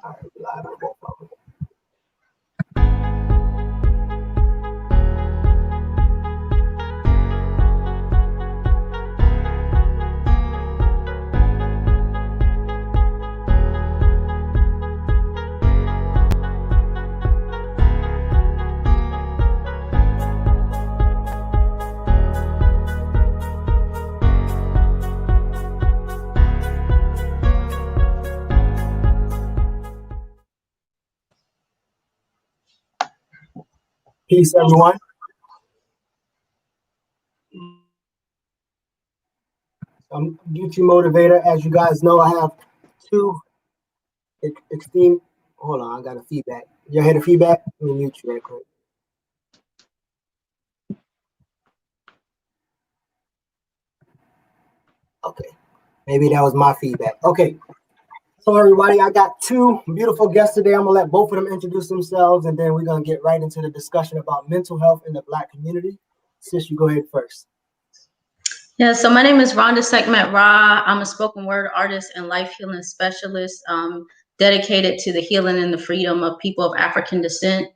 All right, live on both of them. Peace, everyone. I'm Geechie Motivator. As you guys know, I have two esteemed. Hold on, I got a feedback. Y'all hear the feedback? Let me mute you right quick. Okay, maybe that was my feedback. Okay, so everybody, I got two beautiful guests today. I'm gonna let both of them introduce themselves, and then we're gonna get right into the discussion about mental health in the Black community. Sis, you go ahead first. Yeah, so my name is Rhonda Sekhmet-Ra. I'm a spoken word artist and life healing specialist, dedicated to the healing and the freedom of people of African descent.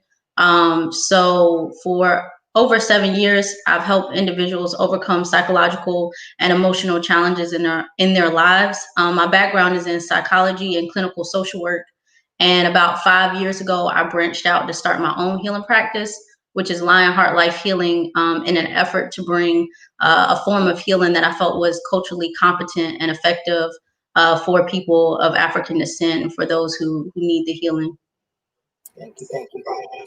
So for over 7 years, I've helped individuals overcome psychological and emotional challenges in their lives. My background is in psychology and clinical social work. And about 5 years ago, I branched out to start my own healing practice, which is Lionheart Life Healing, in an effort to bring a form of healing that I felt was culturally competent and effective for people of African descent and for those who need the healing. Thank you.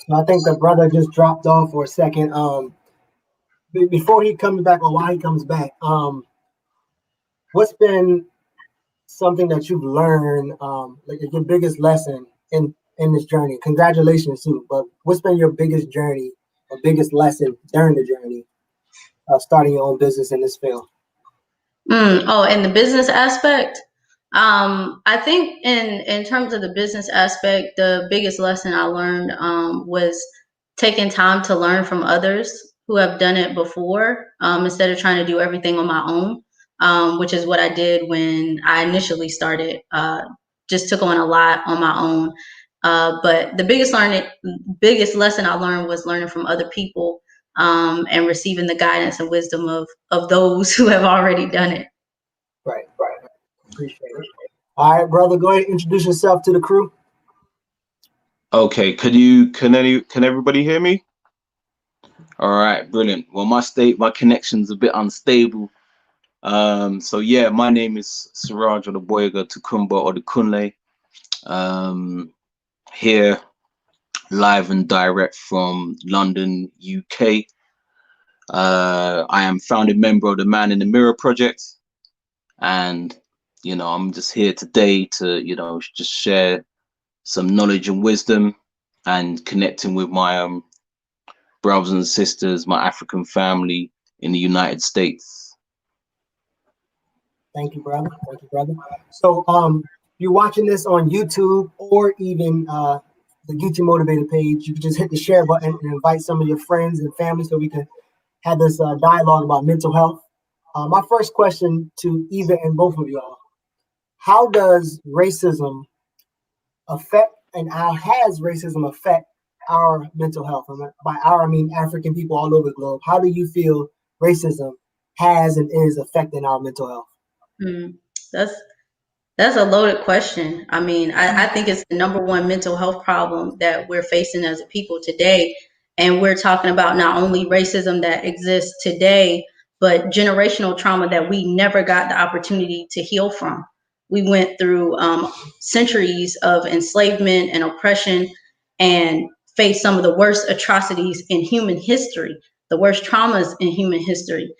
So I think the brother just dropped off for a second. Before he comes back or while he comes back, what's been something that you've learned, like your biggest lesson in this journey? Congratulations too, but what's been your biggest journey or biggest lesson during the journey of starting your own business in this field? In the business aspect, I think in terms of the business aspect, the biggest lesson I learned was taking time to learn from others who have done it before, instead of trying to do everything on my own, which is what I did when I initially started. Just took on a lot on my own. But the biggest lesson I learned was learning from other people, and receiving the guidance and wisdom of those who have already done it. Right. Appreciate it. All right, brother, go ahead and introduce yourself to the crew. Okay, can everybody hear me? All right, brilliant. Well, my connection's a bit unstable. So yeah, my name is Siraj Ola Tokunbo Rhonda Sekhmet-Ra. Here, live and direct from London, UK. I am founding member of the Man in the Mirror project, and I'm just here today to just share some knowledge and wisdom and connecting with my brothers and sisters, my African family in the United States. Thank you, brother. So you're watching this on YouTube or even the Geechie Motivated page, you can just hit the share button and invite some of your friends and family so we can have this dialogue about mental health. My first question to either and both of y'all: how does racism affect, and how has racism affect our mental health? And by our, I mean African people all over the globe. How do you feel racism has and is affecting our mental health? That's a loaded question. I mean, I think it's the number one mental health problem that we're facing as a people today. And we're talking about not only racism that exists today, but generational trauma that we never got the opportunity to heal from. We went through centuries of enslavement and oppression and faced some of the worst atrocities in human history, the worst traumas in human history.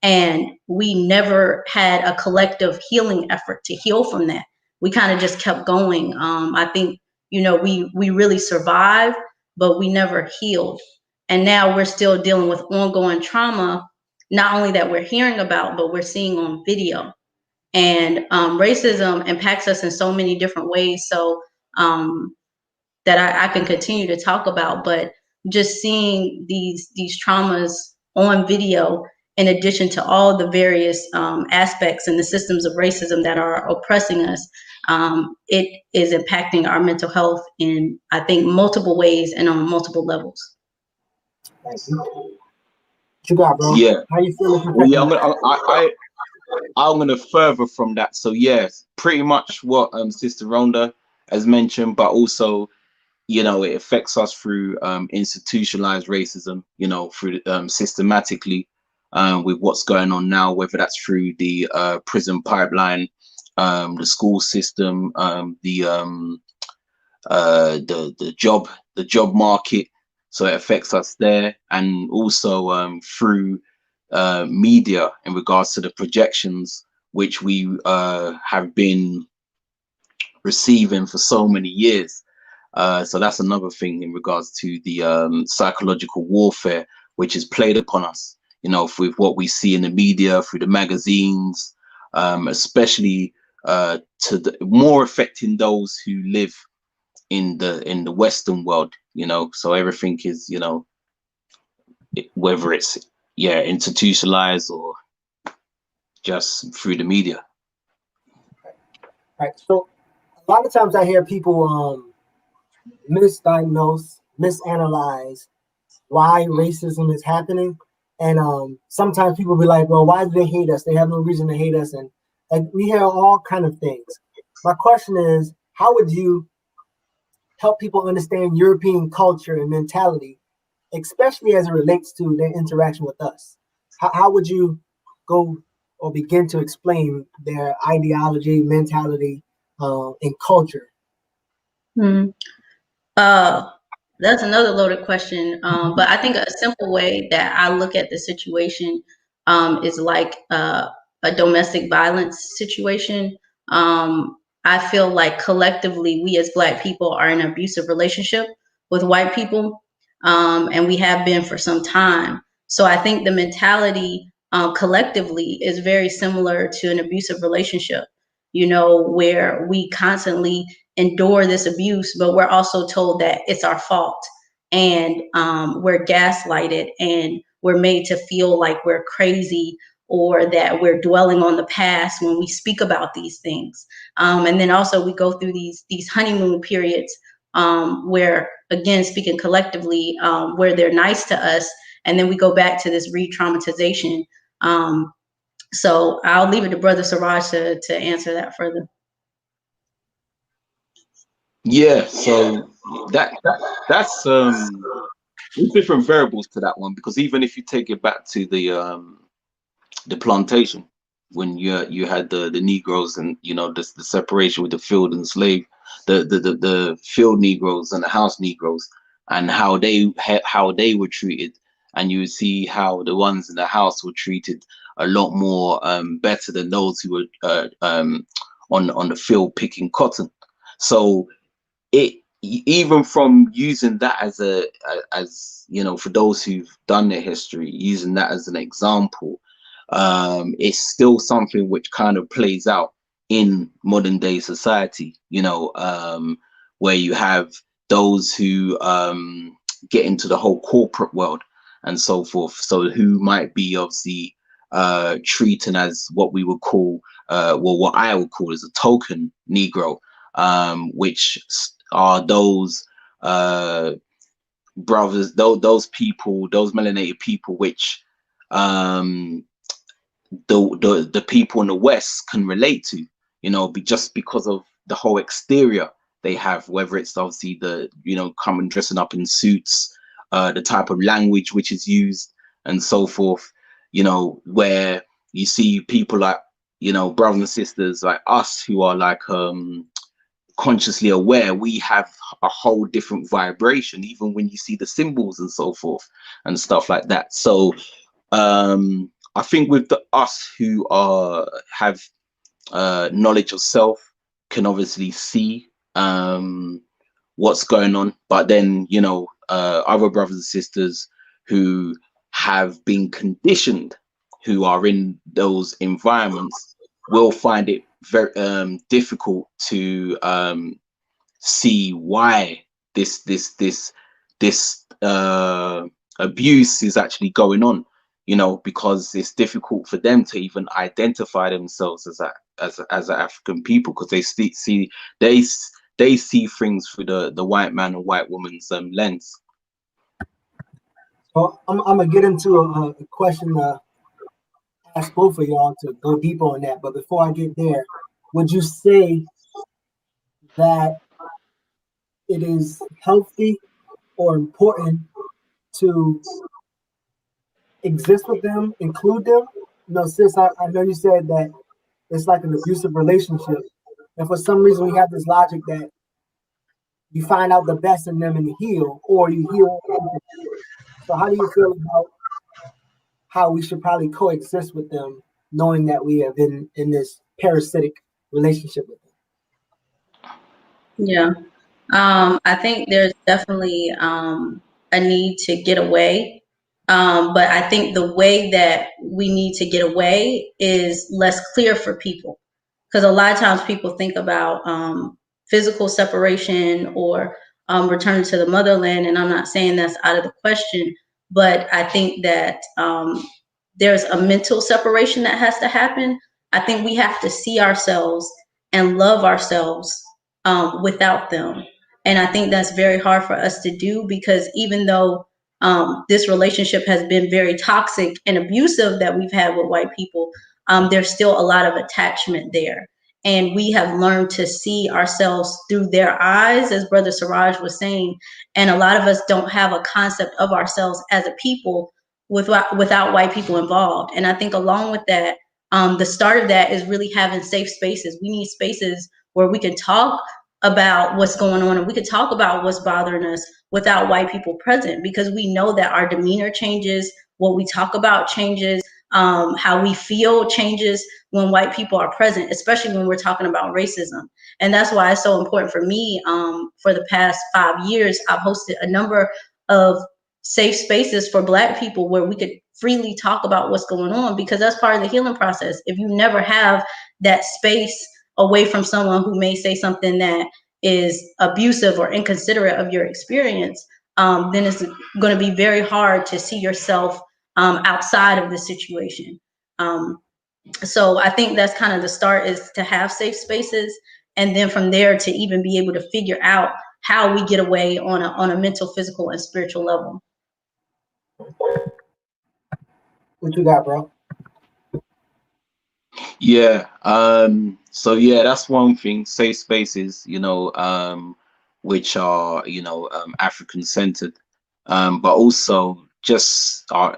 And we never had a collective healing effort to heal from that. We kind of just kept going. I think, we really survived, but we never healed. And now we're still dealing with ongoing trauma, not only that we're hearing about, but we're seeing on video. And racism impacts us in so many different ways. So that I can continue to talk about, but just seeing these traumas on video, in addition to all the various aspects and the systems of racism that are oppressing us, it is impacting our mental health in, I think, multiple ways and on multiple levels. Thank you. What you got, bro? Yeah. How you feeling? Well, yeah, I'm gonna further from that. So yes, pretty much what Sister Rhonda has mentioned, but also, you know, it affects us through institutionalized racism, you know, through systematically with what's going on now, whether that's through the prison pipeline, the school system, the job market. So it affects us there, and also through media in regards to the projections which we have been receiving for so many years. So that's another thing in regards to the psychological warfare which is played upon us, you know, with what we see in the media, through the magazines, especially to the more affecting those who live in the Western world, you know. So everything is, you know, whether it's institutionalized or just through the media. Right. So a lot of times I hear people misdiagnose, misanalyze why racism is happening. And sometimes people be like, well, why do they hate us? They have no reason to hate us. And like we hear all kind of things. My question is, how would you help people understand European culture and mentality, especially as it relates to their interaction with us? How would you go or begin to explain their ideology, mentality, and culture? Mm. That's another loaded question. But I think a simple way that I look at the situation is like a domestic violence situation. I feel like collectively, we as Black people are in an abusive relationship with white people, and we have been for some time. So I think the mentality collectively is very similar to an abusive relationship, you know, where we constantly endure this abuse, but we're also told that it's our fault. And we're gaslighted and we're made to feel like we're crazy or that we're dwelling on the past when we speak about these things. And then also we go through these honeymoon periods where, again, speaking collectively, where they're nice to us, and then we go back to this re-traumatization. So I'll leave it to Brother Siraj to answer that further. Yeah, so that's there's different variables to that one, because even if you take it back to the plantation, when you had the Negroes, and you know, the separation with the field and the slave, the field Negroes and the house Negroes, and how they were treated, and you would see how the ones in the house were treated a lot more better than those who were on the field picking cotton. So it, even from using that as you know, for those who've done their history, using that as an example, it's still something which kind of plays out in modern day society, you know, where you have those who get into the whole corporate world and so forth, so who might be obviously treated as what we would call well, what I would call as a token Negro, which are those brothers, those people, those melanated people, which the people in the West can relate to, you know, just because of the whole exterior they have, whether it's obviously the, you know, coming dressing up in suits, the type of language which is used and so forth, you know, where you see people like, you know, brothers and sisters like us who are like consciously aware, we have a whole different vibration, even when you see the symbols and so forth and stuff like that. So I think with us who have knowledge of self, can obviously see what's going on, but then, you know, other brothers and sisters who have been conditioned, who are in those environments, will find it very difficult to see why this abuse is actually going on, you know, because it's difficult for them to even identify themselves as that, as an African people, because they see things through the white man and white woman's lens. So I'm gonna get into a question ask both of y'all to go deeper on that. But before I get there, would you say that it is healthy or important to exist with them, include them? You know, sis, I know you said that it's like an abusive relationship. And for some reason, we have this logic that you find out the best in them and heal, or you heal. So how do you feel about how we should probably coexist with them, knowing that we have been in this parasitic relationship with them? Yeah. I think there's definitely a need to get away. But I think the way that we need to get away is less clear for people. Because a lot of times people think about physical separation or return to the motherland. And I'm not saying that's out of the question, but I think that there's a mental separation that has to happen. I think we have to see ourselves and love ourselves without them. And I think that's very hard for us to do, because even though this relationship has been very toxic and abusive that we've had with white people, there's still a lot of attachment there. And we have learned to see ourselves through their eyes, as Brother Siraj was saying. And a lot of us don't have a concept of ourselves as a people without white people involved. And I think along with that, the start of that is really having safe spaces. We need spaces where we can talk about what's going on, and we could talk about what's bothering us without white people present, because we know that our demeanor changes, what we talk about changes, how we feel changes when white people are present, especially when we're talking about racism. And that's why it's so important for me. For the past 5 years, I've hosted a number of safe spaces for Black people where we could freely talk about what's going on, because that's part of the healing process. If you never have that space away from someone who may say something that is abusive or inconsiderate of your experience, then it's going to be very hard to see yourself outside of the situation. So I think that's kind of the start, is to have safe spaces, and then from there to even be able to figure out how we get away on a mental, physical, and spiritual level. What you got, bro? Yeah. So yeah, that's one thing. Safe spaces, which are African centered, but also just our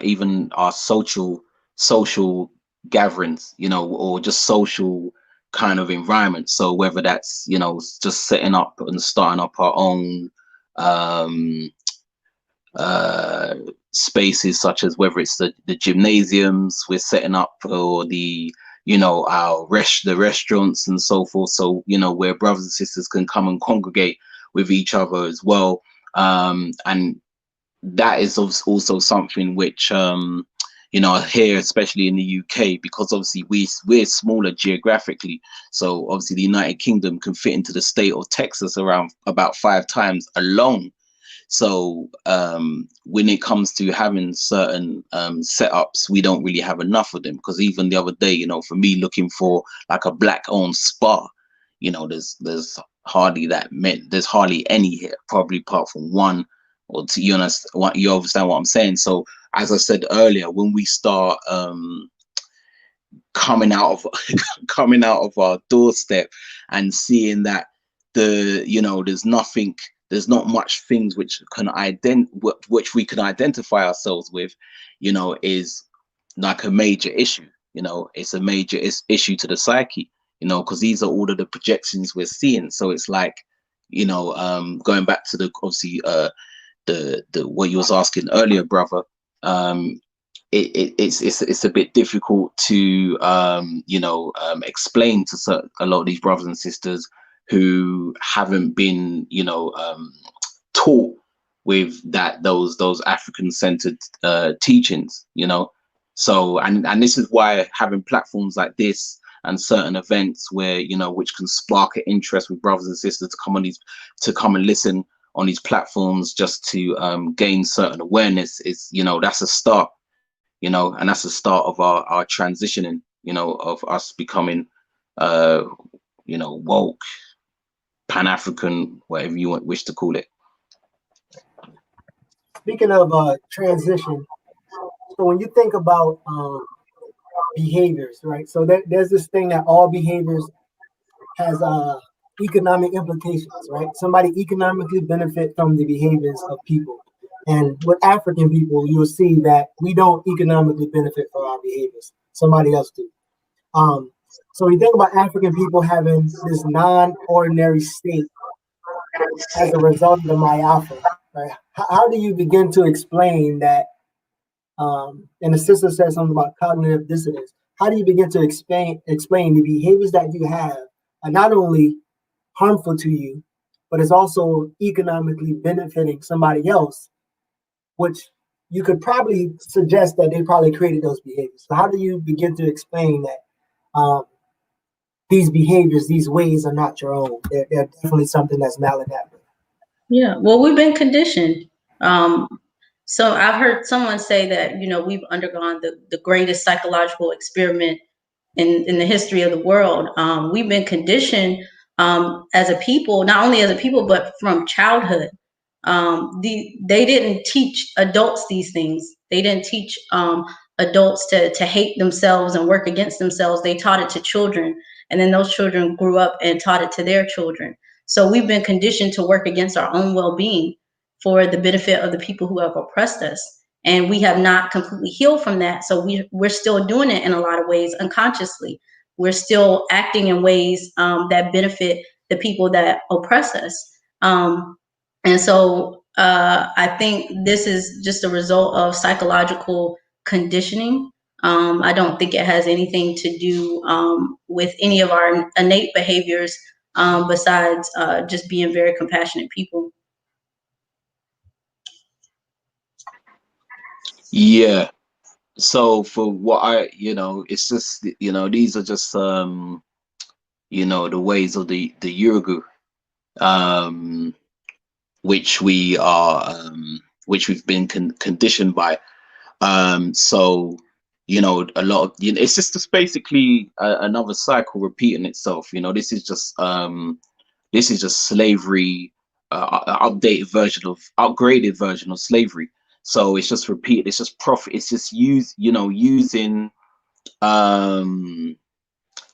social gatherings, or just social kind of environment. So whether that's just setting up and starting up our own spaces, such as whether it's the gymnasiums we're setting up, or the the restaurants and so forth, so where brothers and sisters can come and congregate with each other as well. And that is also something which here, especially in the UK, because obviously we're smaller geographically, so obviously the United Kingdom can fit into the state of Texas around about 5 times alone. So when it comes to having certain setups, we don't really have enough of them, because even the other day, for me looking for like a Black-owned spa, there's hardly there's hardly any here, probably apart from one or two. You understand what I'm saying? So as I said earlier, when we start coming out of our doorstep and seeing that there's not much things which we can identify ourselves with, is like a major issue. It's a major issue to the psyche, because these are all of the projections we're seeing. So it's like, going back to the obviously the what you was asking earlier, brother. It's a bit difficult to explain to a lot of these brothers and sisters who haven't been taught with those African centered teachings. So and this is why having platforms like this and certain events where which can spark an interest with brothers and sisters to come and listen on these platforms, just to gain certain awareness, is that's a start. And that's the start of our transitioning, of us becoming you know, woke, Pan-African, whatever you wish to call it. Speaking of transition, so when you think about behaviors, right? So there's this thing that all behaviors has economic implications, right? Somebody economically benefit from the behaviors of people. And with African people, you will see that we don't economically benefit from our behaviors. Somebody else do. So when you think about African people having this non-ordinary state as a result of the Mayafa, right? How do you begin to explain that? And the sister said something about cognitive dissonance. How do you begin to explain the behaviors that you have are not only harmful to you, but it's also economically benefiting somebody else, which you could probably suggest that they probably created those behaviors. So how do you begin to explain that these behaviors, these ways are not your own? They're definitely something that's maladaptive. Yeah, well, we've been conditioned. So I've heard someone say that, you know, we've undergone the greatest psychological experiment in the history of the world. We've been conditioned as a people, not only as a people, but from childhood. They didn't teach adults these things. They didn't teach adults to hate themselves and work against themselves. They taught it to children, and then those children grew up and taught it to their children. So we've been conditioned to work against our own well-being for the benefit of the people who have oppressed us. And we have not completely healed from that. So we're still doing it in a lot of ways unconsciously. We're still acting in ways that benefit the people that oppress us. And so I think this is just a result of psychological conditioning. I don't think it has anything to do with any of our innate behaviors besides just being very compassionate people. Yeah. So for what it's just, these are just, the ways of the Yurugu, which which we've been conditioned by. So, a lot of, it's just basically another cycle repeating itself. This is just slavery, upgraded version of slavery. So it's just repeat. It's just profit. It's just using,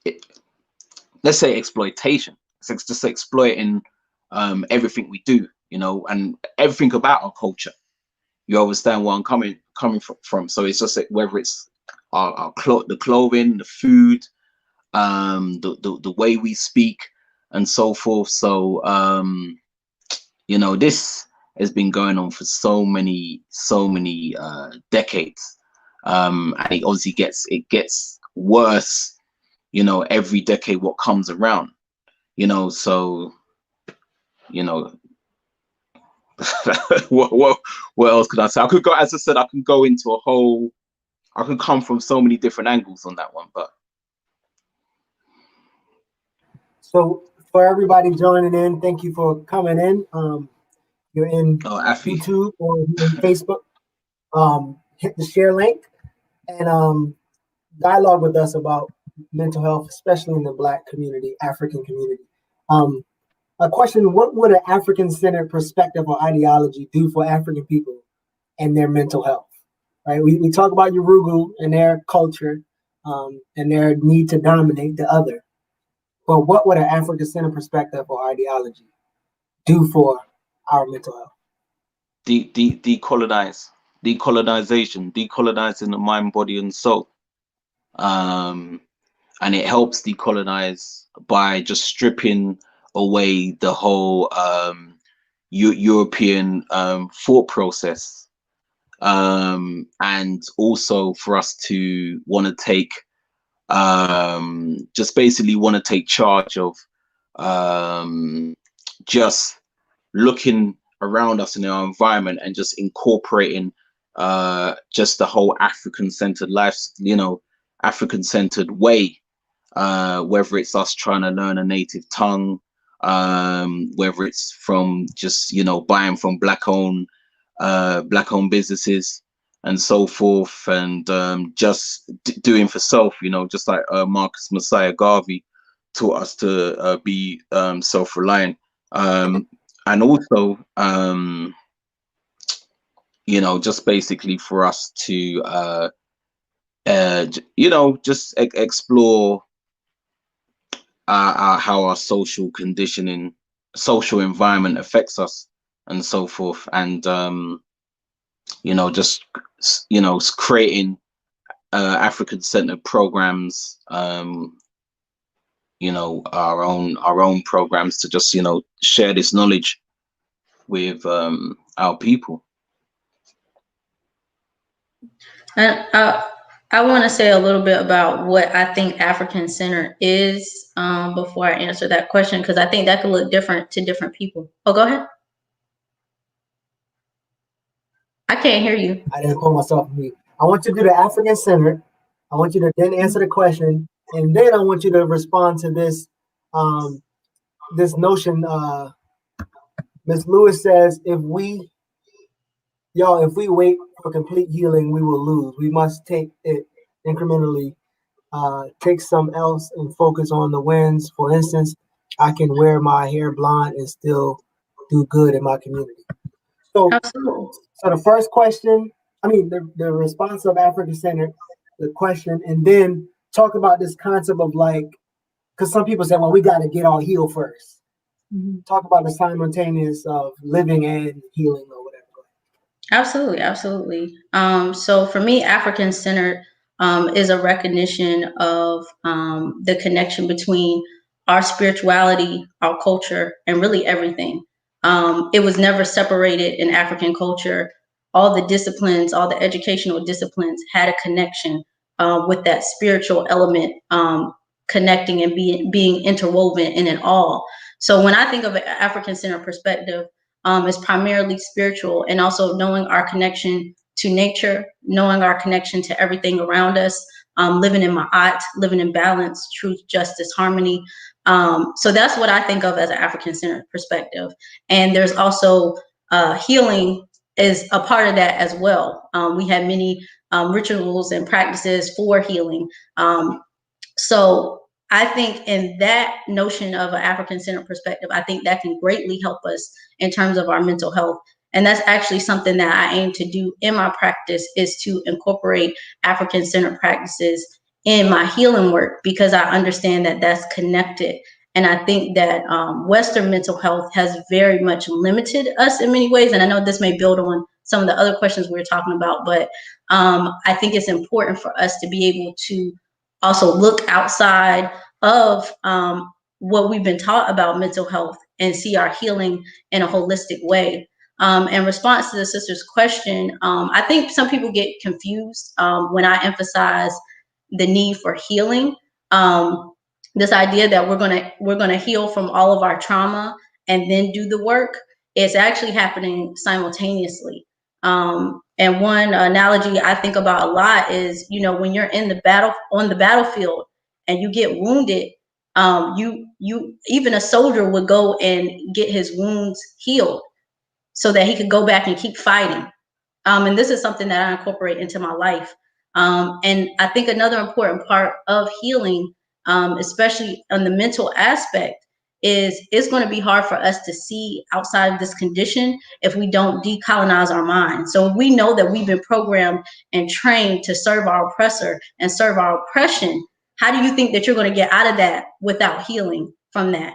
it, let's say exploitation. It's just exploiting everything we do, and everything about our culture. You understand where I'm coming from. So it's just like, whether it's the clothing, the food, the way we speak, and so forth. So this has been going on for so many decades, and it obviously gets worse, every decade what comes around, so what else could I say? I could go, as I said, I can go into I can come from so many different angles on that one. But so for everybody joining in, thank you for coming in. You're in YouTube or in Facebook. Hit the share link and dialogue with us about mental health, especially in the Black community, African community. A question: what would an African-centered perspective or ideology do for African people and their mental health? Right? We talk about Yurugu and their culture and their need to dominate the other. But what would an African-centered perspective or ideology do for our mental health? Decolonization, decolonizing the mind, body, and soul. And it helps decolonize by just stripping away the whole European thought process, and also for us to want to take just basically want to take charge of just looking around us in our environment and just incorporating just the whole African-centered life, African-centered way, whether it's us trying to learn a native tongue, whether it's from just buying from black-owned businesses and so forth, and just doing for self, just like Marcus Messiah Garvey taught us to be self-reliant, and also just basically for us to just explore how our social conditioning, social environment affects us, and so forth, and just creating African-centered programs, our own programs to just share this knowledge with our people. And I want to say a little bit about what I think African Center is before I answer that question, because I think that could look different to different people. Oh, go ahead. I can't hear you. I didn't pull myself on mute. I want you to do the African Center. I want you to then answer the question, and then I want you to respond to this this notion. Ms. Lewis says, if we wait for complete healing, we will lose. We must take it incrementally, take some else and focus on the wins. For instance, I can wear my hair blonde and still do good in my community. So, Absolutely. So the first question, the response of African Center, the question, and then talk about this concept of because some people say, well, we got to get all healed first. Mm-hmm. Talk about the simultaneous of living and healing or whatever. Absolutely. So for me, African Centered is a recognition of the connection between our spirituality, our culture, and really everything. It was never separated in African culture. All the disciplines, all the educational disciplines had a connection with that spiritual element, connecting and being interwoven in it all. So when I think of an African Centered perspective, is primarily spiritual, and also knowing our connection to nature, knowing our connection to everything around us, living in ma'at, living in balance, truth, justice, harmony. So that's what I think of as an African-centered perspective. And there's also healing is a part of that as well. We have many rituals and practices for healing. So I think in that notion of an African-centered perspective, I think that can greatly help us in terms of our mental health. And that's actually something that I aim to do in my practice, is to incorporate African-centered practices in my healing work, because I understand that that's connected. And I think that Western mental health has very much limited us in many ways. And I know this may build on some of the other questions we were talking about, but I think it's important for us to be able to also look outside of what we've been taught about mental health and see our healing in a holistic way. In response to the sister's question, I think some people get confused when I emphasize the need for healing. This idea that we're gonna heal from all of our trauma and then do the work is actually happening simultaneously. And one analogy I think about a lot is, when you're in the battlefield and you get wounded, you even a soldier would go and get his wounds healed so that he could go back and keep fighting. And this is something that I incorporate into my life. And I think another important part of healing, especially on the mental aspect, is it's going to be hard for us to see outside of this condition if we don't decolonize our mind. So if we know that we've been programmed and trained to serve our oppressor and serve our oppression, how do you think that you're going to get out of that without healing from that?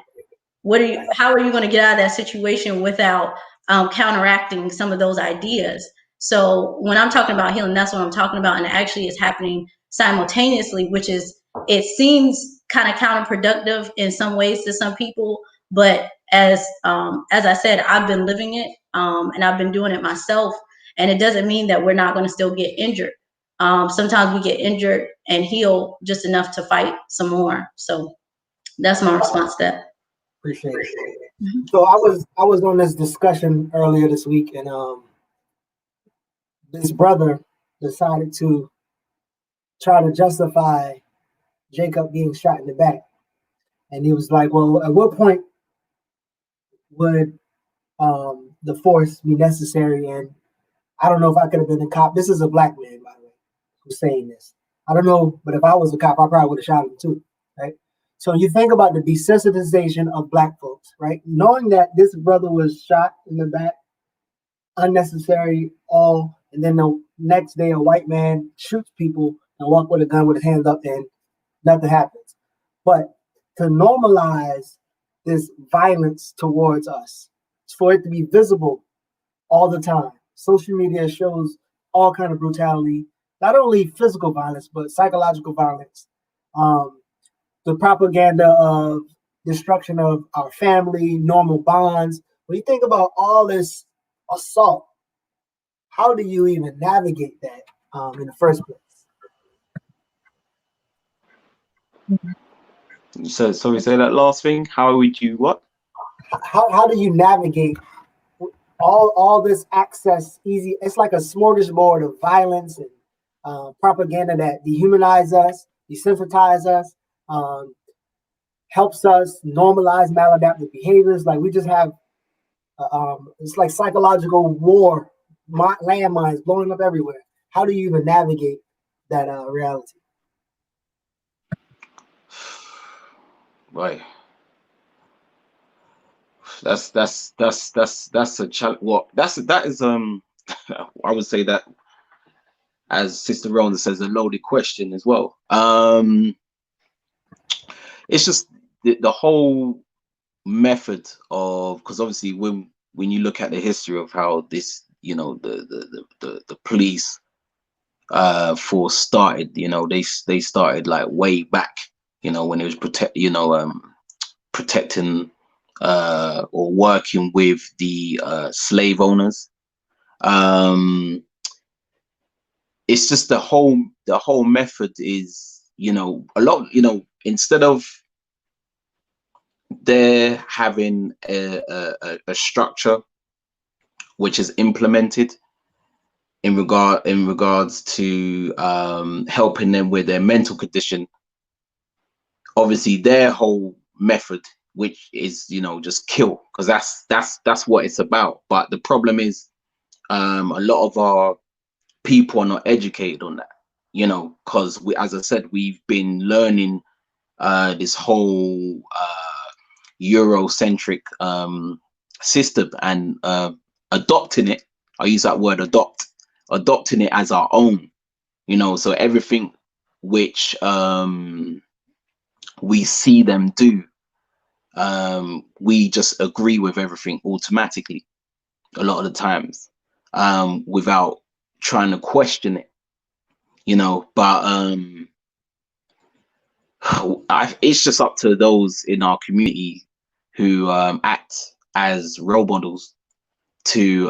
How are you going to get out of that situation without counteracting some of those ideas? So when I'm talking about healing, that's what I'm talking about. And actually it's happening simultaneously, which is, it seems kind of counterproductive in some ways to some people. But as I said, I've been living it and I've been doing it myself. And it doesn't mean that we're not going to still get injured. Sometimes we get injured and heal just enough to fight some more. So that's my response to that. Appreciate it. Mm-hmm. So I was on this discussion earlier this week, and this brother decided to try to justify Jacob being shot in the back. And he was like, well, at what point would the force be necessary? And I don't know if I could have been a cop. This is a black man, by the way, who's saying this. I don't know, but if I was a cop, I probably would have shot him too, right? So you think about the desensitization of Black folks, right? Knowing that this brother was shot in the back, unnecessary, and then the next day a white man shoots people and walk with a gun with his hands up and nothing happens. But to normalize this violence towards us, for it to be visible all the time. Social media shows all kind of brutality, not only physical violence, but psychological violence. The propaganda of destruction of our family, normal bonds. When you think about all this assault, how do you even navigate that in the first place? So sorry, say that last thing. How would you what? How do you navigate all this access easy? It's like a smorgasbord of violence and propaganda that dehumanize us, desensitize us, helps us normalize maladaptive behaviors. Like we just have, it's like psychological war, landmines blowing up everywhere. How do you even navigate that reality? Right. That's a challenge. What that is I would say that, as Sister Rhonda says, a loaded question as well. It's just the whole method of, because obviously when you look at the history of how this, the police force started, they started like way back, when it was protecting or working with the slave owners. It's just the whole method is, a lot, instead of they're having a structure which is implemented in regards to helping them with their mental condition. Obviously their whole method, which is, just kill, because that's what it's about. But the problem is, a lot of our people are not educated on that, because as I said, we've been learning this whole Eurocentric system and adopting it. I use that word adopting it as our own, so everything which we see them do, we just agree with everything automatically a lot of the times, without trying to question it, but it's just up to those in our community who act as role models to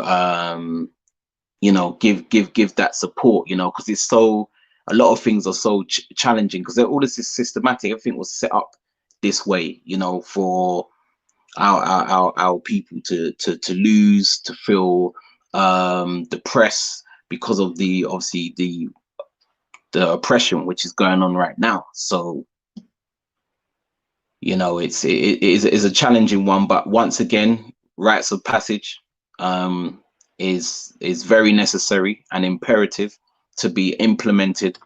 give that support, because it's so, a lot of things are so challenging, because all this is systematic. Everything was set up this way, for our people to lose, to feel depressed because of obviously the oppression which is going on right now. So it is a challenging one, but once again, rites of passage is very necessary and imperative to be implemented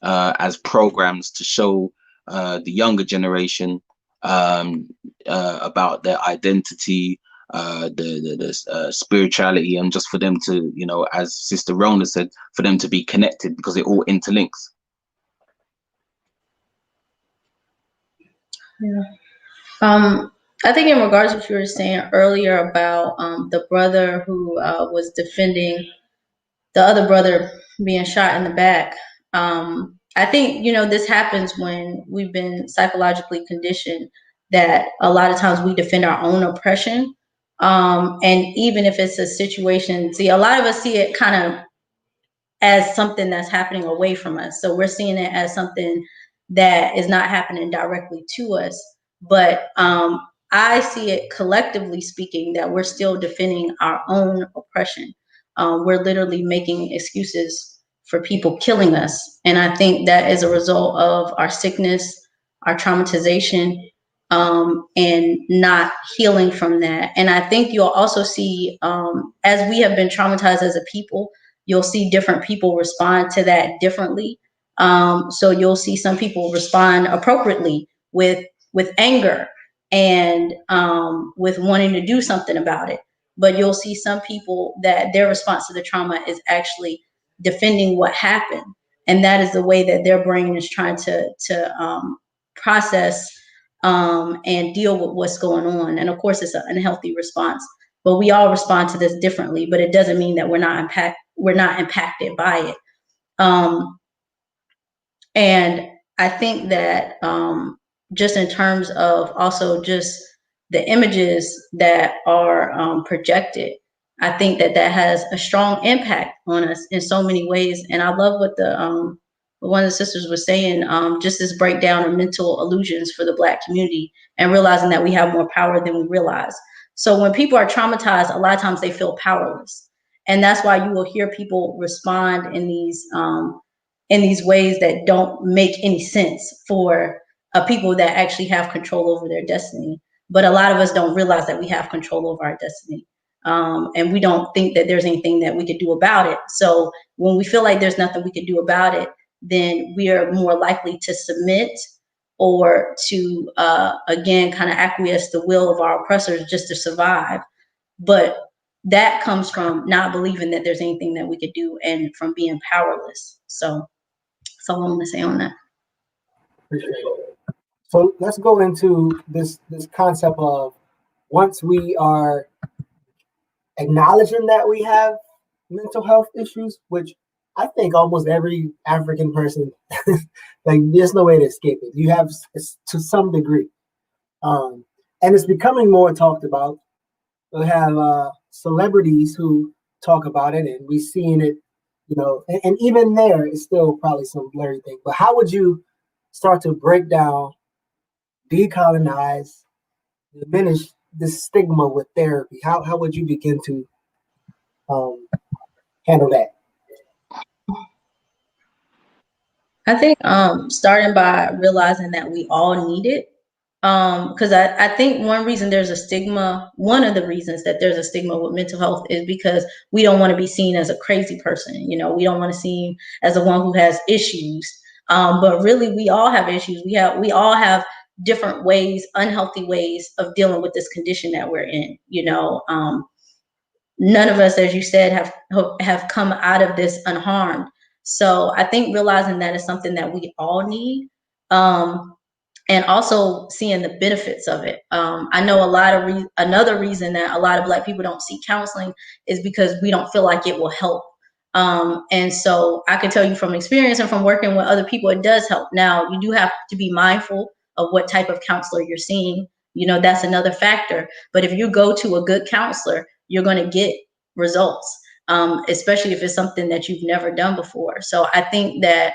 as programs to show the younger generation about their identity, the spirituality, and just for them to, as Sister Rhonda said, for them to be connected, because it all interlinks. Yeah. I think in regards to what you were saying earlier about the brother who was defending the other brother being shot in the back, I think, this happens when we've been psychologically conditioned that a lot of times we defend our own oppression. And even if it's a situation, see, a lot of us see it kind of as something that's happening away from us. So we're seeing it as something that is not happening directly to us. But I see it, collectively speaking, that we're still defending our own oppression. We're literally making excuses for people killing us. And I think that is a result of our sickness, our traumatization, and not healing from that. And I think you'll also see, as we have been traumatized as a people, you'll see different people respond to that differently. So you'll see some people respond appropriately with with anger and with wanting to do something about it. But you'll see some people that their response to the trauma is actually defending what happened, and that is the way that their brain is trying to process and deal with what's going on. And of course, it's an unhealthy response. But we all respond to this differently. But it doesn't mean that we're not impacted by it. And I think that just in terms of also just the images that are projected, I think that that has a strong impact on us in so many ways. And I love what the one of the sisters was saying, just this breakdown of mental illusions for the Black community and realizing that we have more power than we realize. So when people are traumatized, a lot of times they feel powerless. And that's why you will hear people respond in these ways that don't make any sense for people that actually have control over their destiny. But a lot of us don't realize that we have control over our destiny. And we don't think that there's anything that we could do about it. So when we feel like there's nothing we can do about it, then we are more likely to submit or to, again, kind of acquiesce the will of our oppressors just to survive. But that comes from not believing that there's anything that we could do and from being powerless. So that's all I'm going to say on that. Appreciate it. So let's go into this concept of once we are acknowledging that we have mental health issues, which I think almost every African person, like there's no way to escape it. You have to some degree. And it's becoming more talked about. We have celebrities who talk about it, and we've seen it, and even there, it's still probably some blurry thing. But how would you start to break down, decolonize, diminish this stigma with therapy? How would you begin to handle that? I think starting by realizing that we all need it. Because I think one of the reasons there's a stigma with mental health is because we don't want to be seen as a crazy person. We don't want to seem as the one who has issues. But really, we all have issues. We all have different ways, unhealthy ways of dealing with this condition that we're in. None of us, as you said, have come out of this unharmed. So I think realizing that is something that we all need. And also seeing the benefits of it. I know another reason that a lot of Black people don't seek counseling is because we don't feel like it will help. And so I can tell you from experience and from working with other people, it does help. Now, you do have to be mindful of what type of counselor you're seeing. That's another factor. But if you go to a good counselor, you're going to get results, especially if it's something that you've never done before. So I think that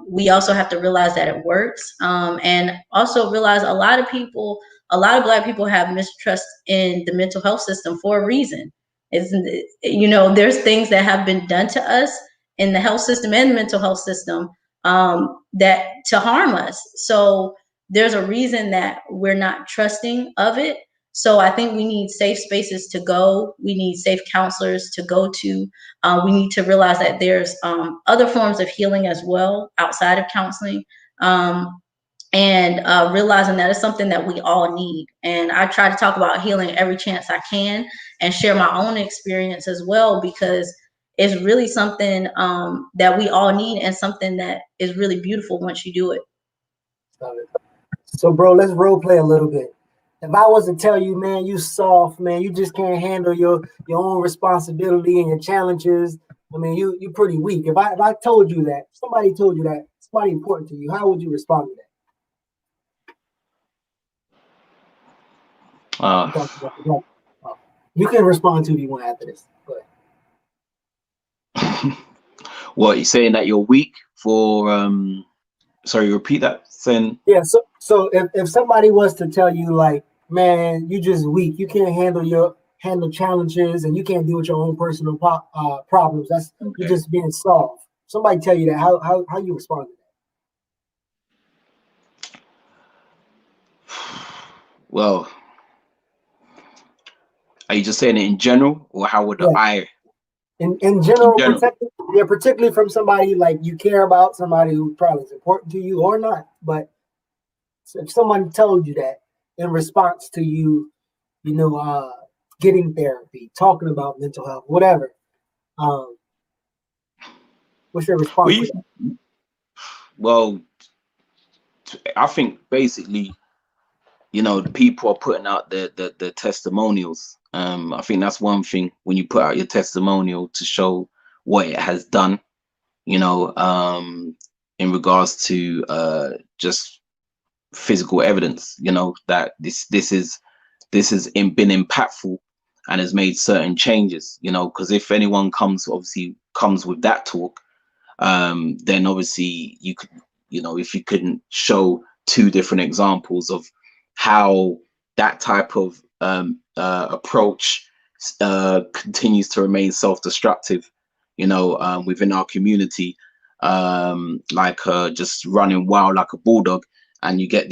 we also have to realize that it works, and also realize a lot of Black people have mistrust in the mental health system for a reason. There's things that have been done to us in the health system and the mental health system that to harm us. So there's a reason that we're not trusting of it. So I think we need safe spaces to go. We need safe counselors to go to. We need to realize that there's other forms of healing as well outside of counseling. And realizing that it's something that we all need. And I try to talk about healing every chance I can and share my own experience as well, because it's really something that we all need and something that is really beautiful once you do it. So, bro, let's role play a little bit. If I was to tell you, man, you soft, man, you just can't handle your own responsibility and your challenges. I mean, you're pretty weak. If I told you that, somebody told you that, somebody important to you, how would you respond to that? You can respond to me one after this. Go ahead. What, you're saying that you're weak for? Sorry, repeat that. Saying. Yeah. So if somebody was to tell you, like, man, you just weak, you can't handle challenges, and you can't deal with your own personal problems. That's okay. You're just being soft. Somebody tell you that, how you respond to that? Well, are you just saying it in general, or how would I? In general, particularly from somebody like you care about, somebody who probably is important to you or not, but if someone told you that in response to you, getting therapy, talking about mental health, whatever, what's your response to that? Well, I think basically, the people are putting out the testimonials. I think that's one thing when you put out your testimonial to show what it has done, in regards to just physical evidence, that this has been impactful and has made certain changes, because if anyone comes with that talk, then obviously you could, if you couldn't show two different examples of how that type of approach continues to remain self-destructive, within our community, like just running wild like a bulldog, and you get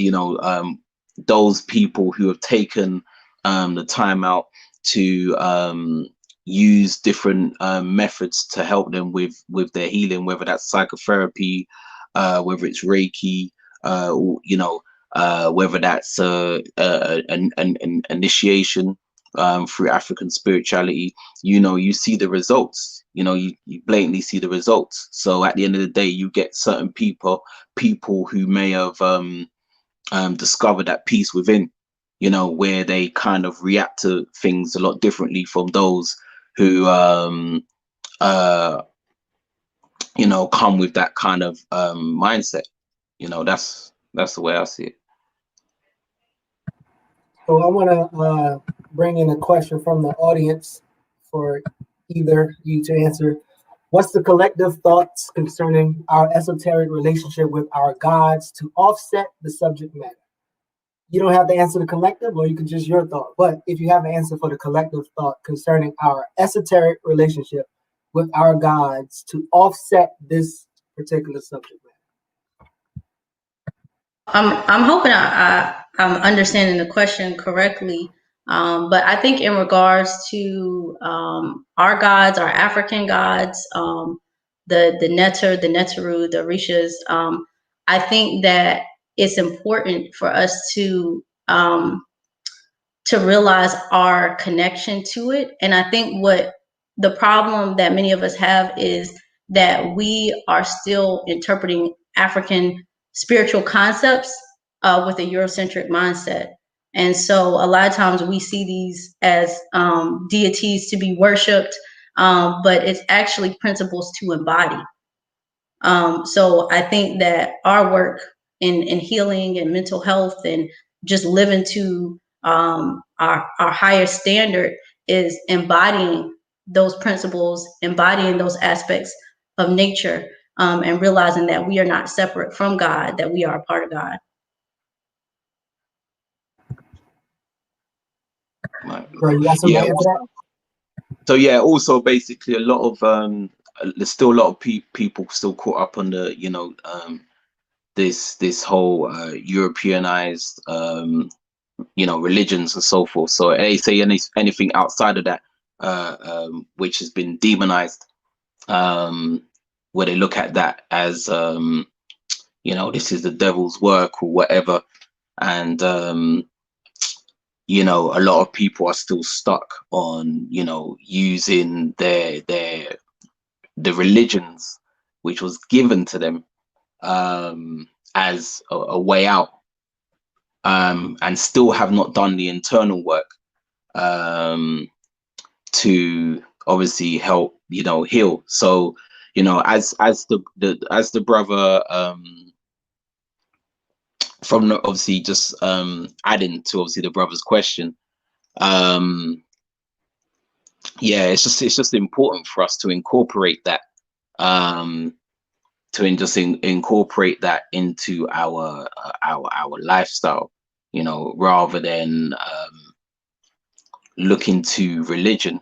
those people who have taken the time out to use different methods to help them with their healing, whether that's psychotherapy, whether it's Reiki, whether that's an initiation through African spirituality. You see the results. You blatantly see the results. So at the end of the day, you get certain people who may have discovered that peace within, where they kind of react to things a lot differently from those who come with that kind of mindset. That's the way I see it. So I want to bring in a question from the audience for either you to answer. What's the collective thoughts concerning our esoteric relationship with our gods to offset the subject matter? You don't have to answer the collective, or you can just your thought. But if you have an answer for the collective thought concerning our esoteric relationship with our gods to offset this particular subject matter. I'm hoping I'm understanding the question correctly. But I think in regards to our gods, our African gods, the Neter, the Neteru, the Orishas, I think that it's important for us to realize our connection to it. And I think what the problem that many of us have is that we are still interpreting African spiritual concepts with a Eurocentric mindset. And so a lot of times we see these as deities to be worshipped, but it's actually principles to embody. So I think that our work in healing and mental health and just living to our higher standard is embodying those principles, embodying those aspects of nature, and realizing that we are not separate from God, that we are a part of God. Right, you got something to add to that? So yeah, also basically a lot of there's still a lot of people still caught up on the this whole Europeanized religions and so forth. So they say anything outside of that which has been demonized, where they look at that as this is the devil's work or whatever, and a lot of people are still stuck on using the religions which was given to them as a way out, and still have not done the internal work to obviously help heal. So as the brother from obviously just adding to obviously the brother's question, yeah, it's just important for us to incorporate that, incorporate that into our lifestyle, rather than looking to religion,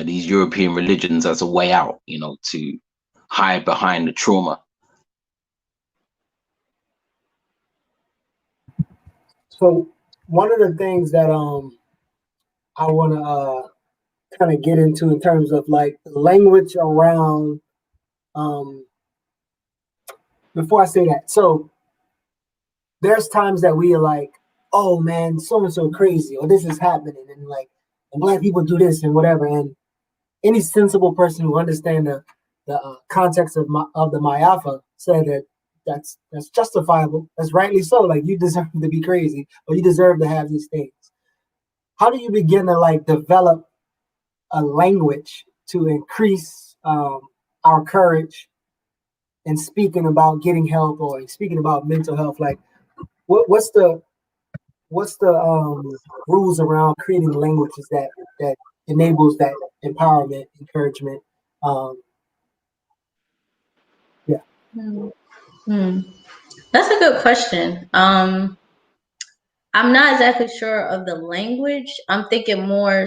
these European religions, as a way out, to hide behind the trauma. So one of the things that I want to kind of get into in terms of like the language around before I say that, so there's times that we are like, oh man, so and so crazy, or this is happening, and like, and black people do this and whatever. And any sensible person who understands the context of the Ma'afa said that that's justifiable. That's rightly so. Like, you deserve to be crazy, or you deserve to have these things. How do you begin to like develop a language to increase our courage in speaking about getting help or speaking about mental health? Like, what's the rules around creating languages that enables that empowerment, encouragement? Yeah. Hmm. That's a good question. I'm not exactly sure of the language. I'm thinking more,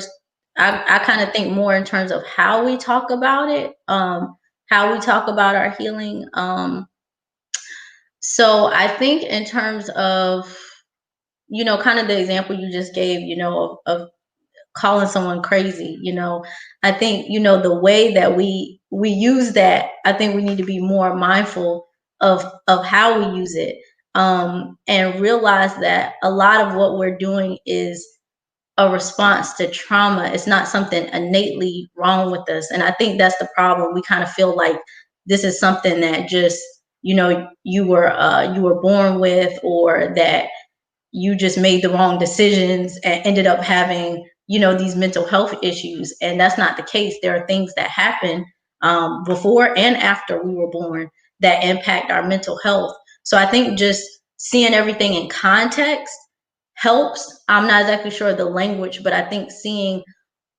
I kind of think more in terms of how we talk about it, how we talk about our healing. So I think in terms of, kind of the example you just gave, of calling someone crazy, I think, the way that we use that, I think we need to be more mindful of how we use it, and realize that a lot of what we're doing is a response to trauma. It's not something innately wrong with us. And I think that's the problem. We kind of feel like this is something that just, you were born with, or that you just made the wrong decisions and ended up having, these mental health issues. And that's not the case. There are things that happen before and after we were born that impact our mental health. So I think just seeing everything in context helps. I'm not exactly sure of the language, but I think seeing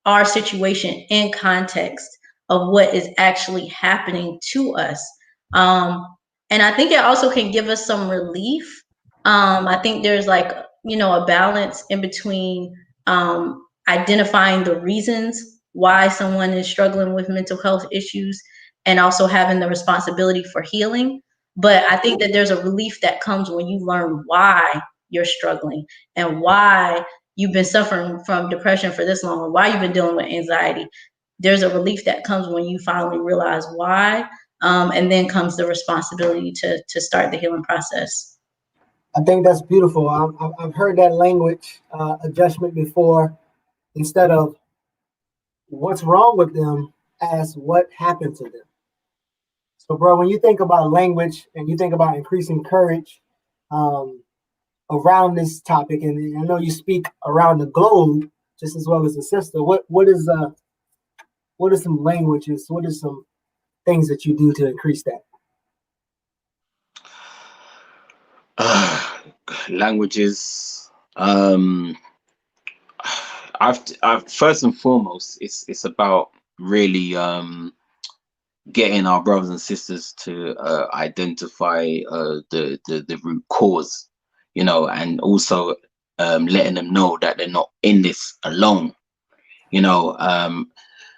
our situation in context of what is actually happening to us. Um, and I think it also can give us some relief. I think there's like, a balance in between identifying the reasons why someone is struggling with mental health issues and also having the responsibility for healing. But I think that there's a relief that comes when you learn why you're struggling and why you've been suffering from depression for this long, or why you've been dealing with anxiety. There's a relief that comes when you finally realize why, and then comes the responsibility to start the healing process. I think that's beautiful. I've heard that language adjustment before. Instead of what's wrong with them, ask what happened to them. So, bro, when you think about language and you think about increasing courage um, around this topic, and I know you speak around the globe just as well as the sister. What are some languages? What are some things that you do to increase that? Languages. I've first and foremost, it's about really getting our brothers and sisters to identify the root cause, and also letting them know that they're not in this alone,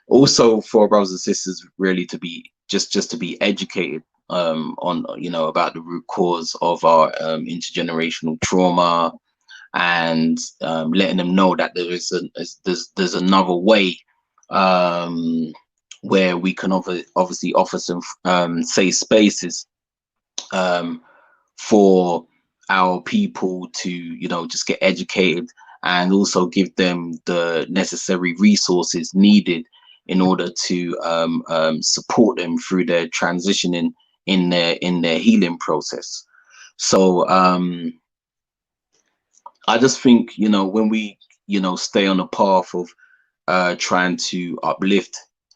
also for our brothers and sisters really to be just to be educated on about the root cause of our intergenerational trauma, and letting them know that there's another way, where we can obviously offer some safe spaces for our people to just get educated, and also give them the necessary resources needed in order to support them through their transitioning in their healing process. So I just think, when we, stay on the path of trying to uplift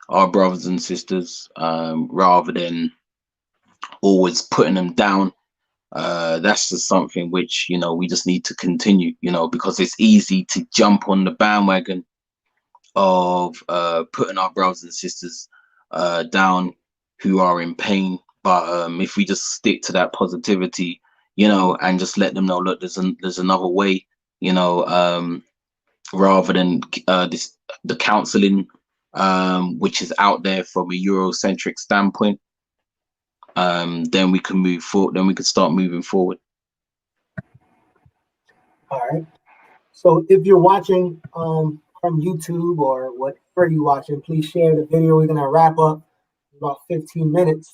our brothers and sisters, rather than always putting them down, that's just something which, we just need to continue, because it's easy to jump on the bandwagon of putting our brothers and sisters down who are in pain. But if we just stick to that positivity, and just let them know, look, there's another way, rather than the counseling, which is out there from a Eurocentric standpoint, then we can move forward. Then we can start moving forward. All right. So if you're watching from YouTube or whatever you're watching, please share the video. We're gonna wrap up in about 15 minutes.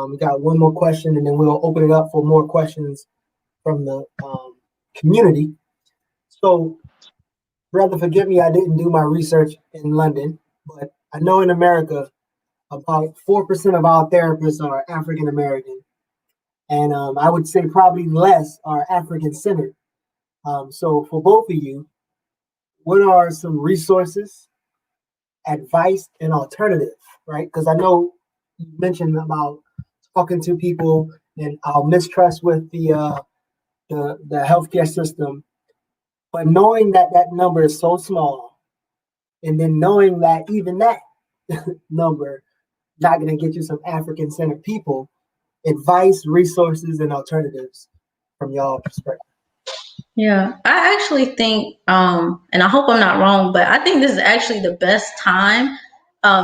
We got one more question, and then we'll open it up for more questions from the community. So, brother, forgive me, I didn't do my research in London, but I know in America, about 4% of our therapists are African American, and I would say probably less are African centered. So, for both of you, what are some resources, advice, and alternative? Right? Because I know you mentioned about talking to people and our mistrust with the healthcare system, but knowing that that number is so small, and then knowing that even that number not going to get you some African centered people, advice, resources, and alternatives from y'all perspective. Yeah, I actually think, and I hope I'm not wrong, but I think this is actually the best time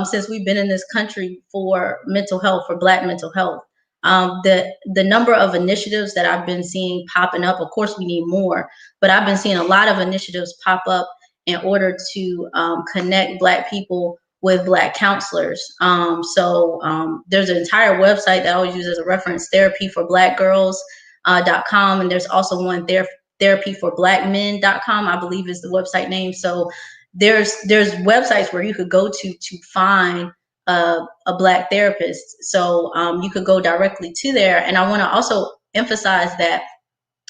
since we've been in this country for mental health, for Black mental health. The number of initiatives that I've been seeing popping up, of course, we need more, but I've been seeing a lot of initiatives pop up in order to connect Black people with Black counselors. There's an entire website that I always use as a reference, therapyforblackgirls.com, and there's also one there therapyforblackmen.com, I believe is the website name. So there's websites where you could go to find a Black therapist. So you could go directly to there. And I want to also emphasize that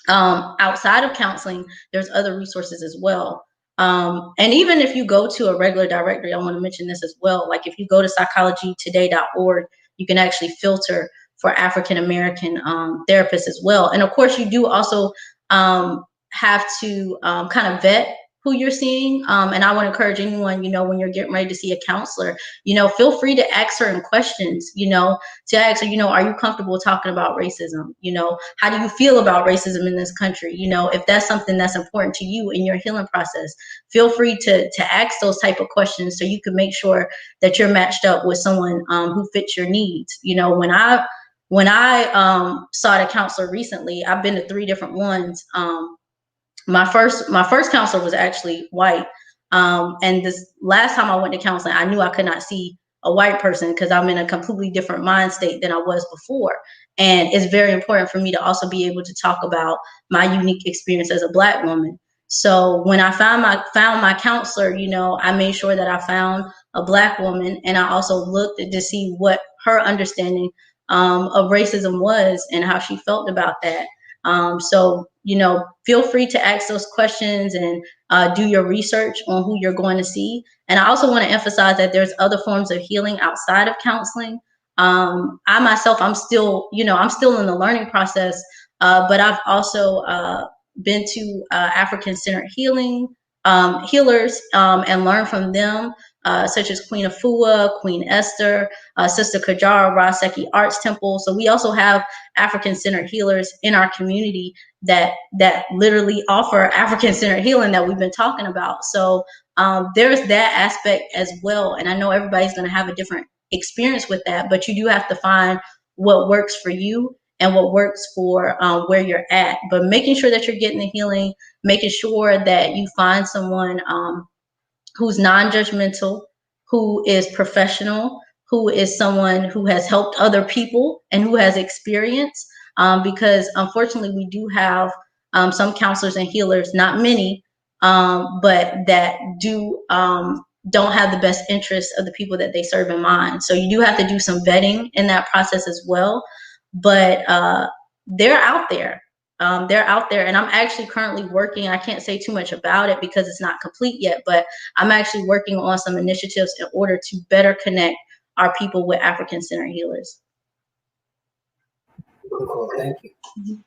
outside of counseling, there's other resources as well. And even if you go to a regular directory, I want to mention this as well. Like if you go to psychologytoday.org, you can actually filter for African American therapists as well. And of course, you do also have to kind of vet who you're seeing. And I want to encourage anyone, when you're getting ready to see a counselor, feel free to ask certain questions, to ask, are you comfortable talking about racism? How do you feel about racism in this country? If that's something that's important to you in your healing process, feel free to ask those type of questions so you can make sure that you're matched up with someone who fits your needs. When I sought a counselor recently, I've been to 3 different ones. My first counselor was actually white. And this last time I went to counseling, I knew I could not see a white person because I'm in a completely different mind state than I was before. And it's very important for me to also be able to talk about my unique experience as a Black woman. So when I found my counselor, I made sure that I found a Black woman, and I also looked to see what her understanding of racism was and how she felt about that. Feel free to ask those questions and do your research on who you're going to see. And I also want to emphasize that there's other forms of healing outside of counseling. I myself, I'm still in the learning process, but I've also been to African-centered healers and learned from them, such as Queen Afua, Queen Esther, Sister Kajara, Raseki Arts Temple. So we also have African-centered healers in our community that literally offer African-centered healing that we've been talking about. So there's that aspect as well. And I know everybody's going to have a different experience with that, but you do have to find what works for you and what works for where you're at. But making sure that you're getting the healing, making sure that you find someone who's non-judgmental, who is professional, who is someone who has helped other people and who has experience. Because unfortunately, we do have some counselors and healers, not many, but that don't have the best interests of the people that they serve in mind. So you do have to do some vetting in that process as well. But they're out there. And I'm actually currently working. I can't say too much about it because it's not complete yet, but I'm actually working on some initiatives in order to better connect our people with African-centered healers. Cool, thank you.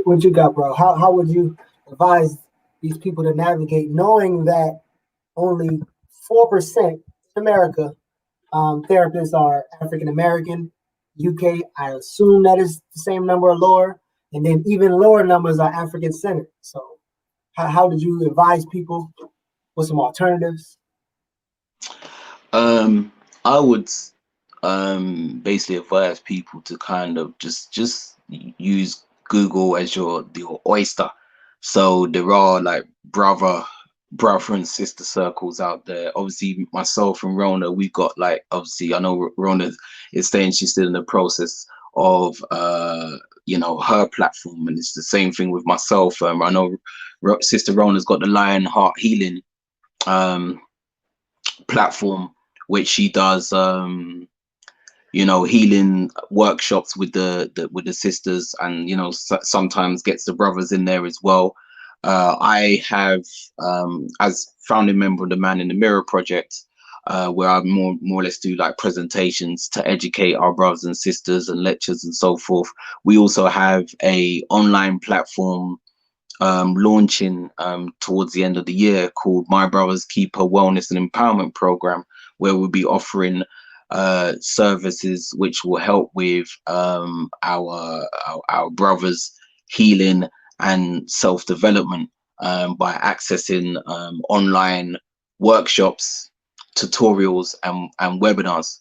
What you got, bro? How would you advise these people to navigate, knowing that only 4% in America therapists are African American? UK, I assume that is the same number or lower, and then even lower numbers are African centered. So, how did you advise people with some alternatives? I would basically advise people to kind of just use Google as your oyster. So there are like brother and sister circles out there. Obviously, myself and Rona, we've got like, obviously I know Rona is saying she's still in the process of you know, her platform, and it's the same thing with myself. I know Sister Rona's got the Lion Heart Healing platform, which she does you know, healing workshops with the sisters, and you know, sometimes gets the brothers in there as well. I have as founding member of the Man in the Mirror project, where I more or less do like presentations to educate our brothers and sisters and lectures and so forth. We also have a online platform launching towards the end of the year called My Brother's Keeper Wellness and Empowerment Program, where we'll be offering services which will help with our brothers healing and self-development by accessing online workshops, tutorials, and webinars.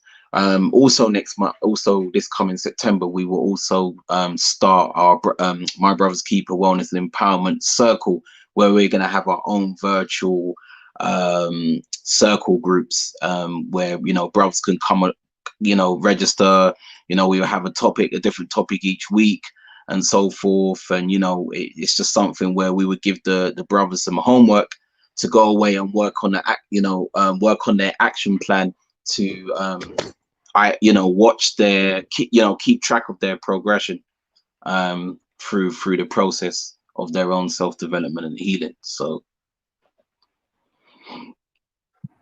Also next month, also this coming September, we will also start our My Brother's Keeper Wellness and Empowerment Circle, where we're going to have our own virtual circle groups, where, you know, brothers can come, you know, register. You know, we will have a different topic each week and so forth. And, you know, it's just something where we would give the brothers some homework to go away and work on work on their action plan to watch their keep track of their progression through the process of their own self-development and healing. So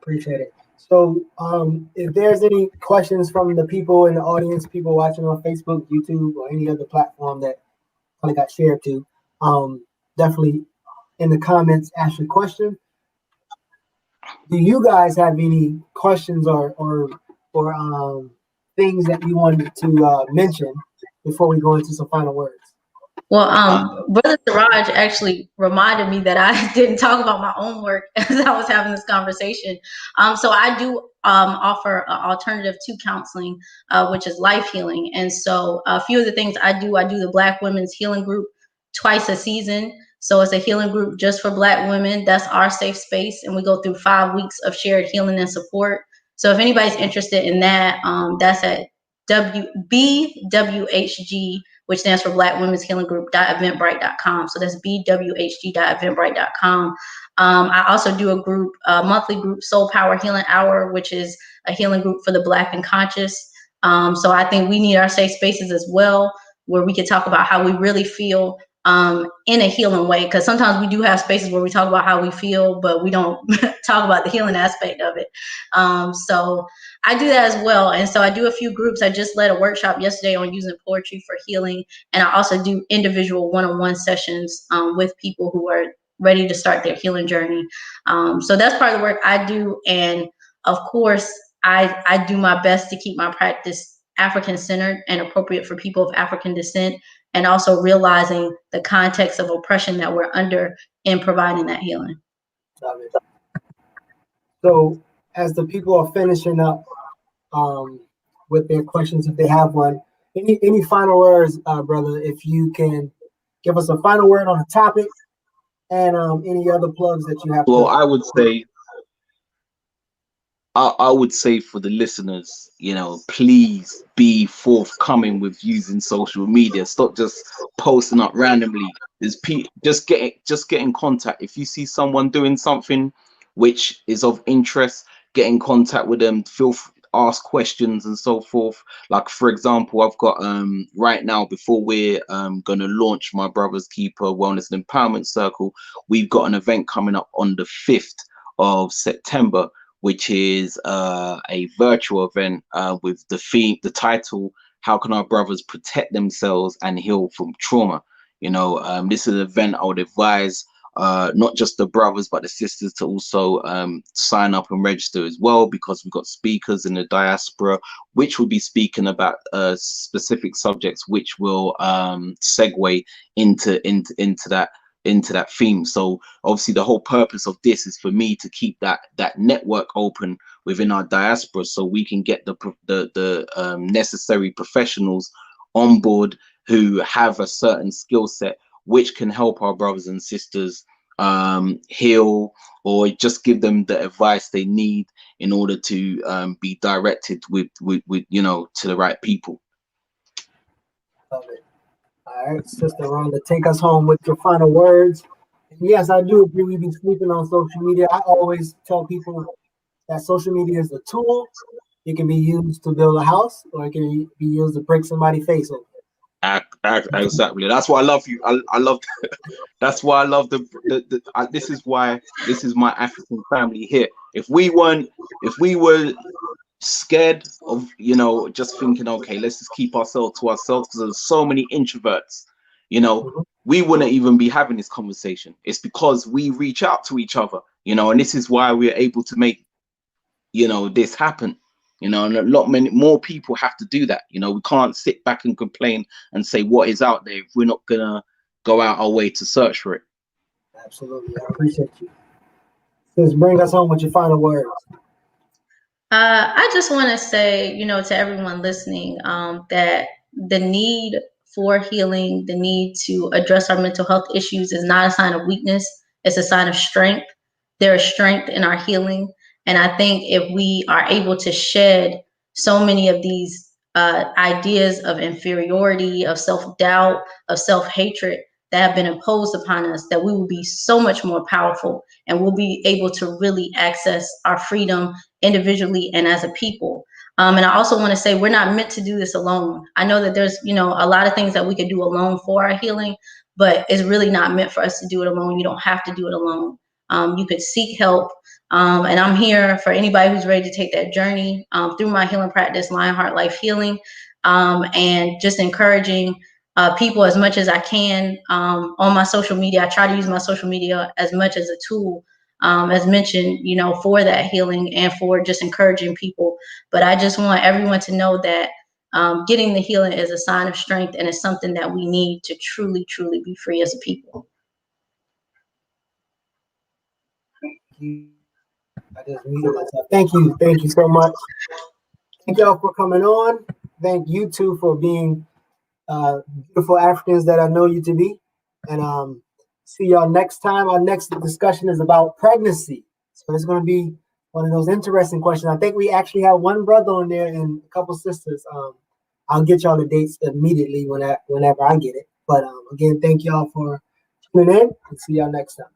appreciate it. So if there's any questions from the people in the audience, people watching on Facebook, YouTube, or any other platform that kind of got shared to, definitely in the comments ask your question. Do you guys have any questions or things that you wanted to mention before we go into some final words? Well, Brother Siraj actually reminded me that I didn't talk about my own work as I was having this conversation. So I do offer an alternative to counseling, which is life healing. And so a few of the things I do the Black Women's Healing Group twice a season. So it's a healing group just for Black women. That's our safe space. And we go through 5 weeks of shared healing and support. So if anybody's interested in that, that's at BWHG, which stands for Black Women's Healing Group.eventbrite.com. So that's BWHG.eventbrite.com. I also do a group, a monthly group, Soul Power Healing Hour, which is a healing group for the Black and conscious. So I think we need our safe spaces as well, where we can talk about how we really feel in a healing way, because sometimes we do have spaces where we talk about how we feel, but we don't talk about the healing aspect of it. So I do that as well. And so I do a few groups. I just led a workshop yesterday on using poetry for healing. And I also do individual one-on-one sessions with people who are ready to start their healing journey. So that's part of the work I do. And of course, I do my best to keep my practice African-centered and appropriate for people of African descent, and also realizing the context of oppression that we're under in providing that healing. So as the people are finishing up with their questions, if they have one, any final words, brother, if you can give us a final word on the topic, and any other plugs that you have. Well, I would say for the listeners, you know, please be forthcoming with using social media. Stop just posting up randomly. Just get in contact. If you see someone doing something which is of interest, get in contact with them. Ask questions and so forth. Like, for example, I've got right now, before we're gonna launch My Brother's Keeper Wellness and Empowerment Circle, we've got an event coming up on the 5th of September, which is a virtual event with the title, How Can Our Brothers Protect Themselves and Heal from Trauma? You know, this is an event I would advise not just the brothers but the sisters to also sign up and register as well, because we've got speakers in the diaspora which will be speaking about specific subjects which will segue into that theme. So obviously the whole purpose of this is for me to keep that network open within our diaspora, so we can get the necessary professionals on board who have a certain skill set which can help our brothers and sisters heal, or just give them the advice they need in order to be directed with you know, to the right people. Love it. All right, Sister Rhonda, take us home with your final words. And yes, I do agree. We be sleeping on social media. I always tell people that social media is a tool. It can be used to build a house, or it can be used to break somebody's face open. Exactly. That's why I love you. I love. That's why I love this is why this is my African family here. If we were scared of, just thinking, okay, let's just keep ourselves to ourselves because there's so many introverts, we wouldn't even be having this conversation. It's because we reach out to each other, and this is why we're able to make, this happen, and many more people have to do that. We can't sit back and complain and say what is out there if we're not gonna go out our way to search for it. Absolutely. I appreciate you. Just bring us home with your final words. I just want to say, to everyone listening, that the need for healing, the need to address our mental health issues is not a sign of weakness. It's a sign of strength. There is strength in our healing. And I think if we are able to shed so many of these ideas of inferiority, of self-doubt, of self-hatred that have been imposed upon us, that we will be so much more powerful and we'll be able to really access our freedom individually and as a people. And I also want to say we're not meant to do this alone. I know that there's, a lot of things that we could do alone for our healing, but it's really not meant for us to do it alone. You don't have to do it alone. You could seek help. And I'm here for anybody who's ready to take that journey through my healing practice, Lionheart Life Healing, and just encouraging people as much as I can on my social media. I try to use my social media as much as a tool, as mentioned, for that healing and for just encouraging people. But I just want everyone to know that getting the healing is a sign of strength and it's something that we need to truly, truly be free as a people. I just muted myself. Thank you. Thank you so much. Thank y'all for coming on. Thank you too for being beautiful Africans that I know you to be. And see y'all next time. Our next discussion is about pregnancy. So it's going to be one of those interesting questions. I think we actually have one brother on there and a couple sisters. I'll get y'all the dates immediately whenever I get it. But again, thank y'all for tuning in and see y'all next time.